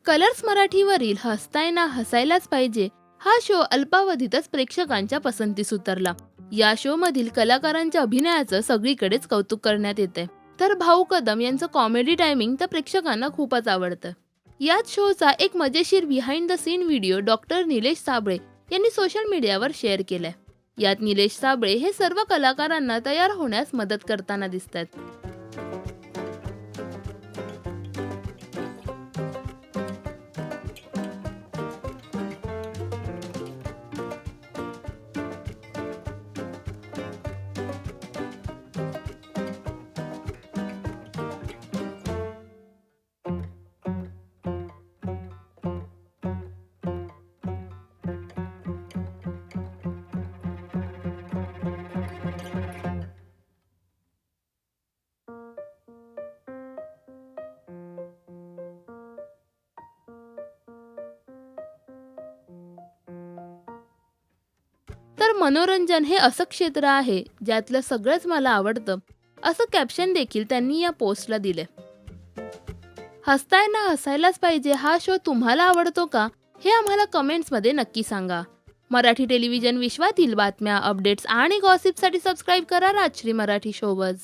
Colours मराठीवरील हसताय ना हसायलाच पाहिजे हा शो अल्पावधीतच प्रेक्षकांच्या पसंतीस उतरला. या शो मधील कलाकारांच्या अभिनयाचं सगळीकडेच कौतुक करण्यात येते. तर भाऊ कदम यांचं कॉमेडी टायमिंग तर प्रेक्षकांना खूपच आवडतं. याच शोचा एक मजेशीर behind the scene video doctor Nilesh Sable यांनी सोशल मीडियावर शेअर केलाय. यात निलेश साबळे हे सर्व कलाकारांना तयार होण्यास मदत करताना दिसतात. तर मनोरंजन हे असं क्षेत्र आहे ज्यातलं सगळंच मला आवडतं, असं कॅप्शन देखील त्यांनी या पोस्टला दिले. हसताय ना हसायलाच पाहिजे हा शो तुम्हाला आवडतो का, हे आम्हाला कमेंट्समध्ये नक्की सांगा. मराठी टेलिव्हिजन विश्वातील बातम्या, अपडेट्स आणि गॉसिपसाठी सबस्क्राईब करा राजश्री मराठी शोबज.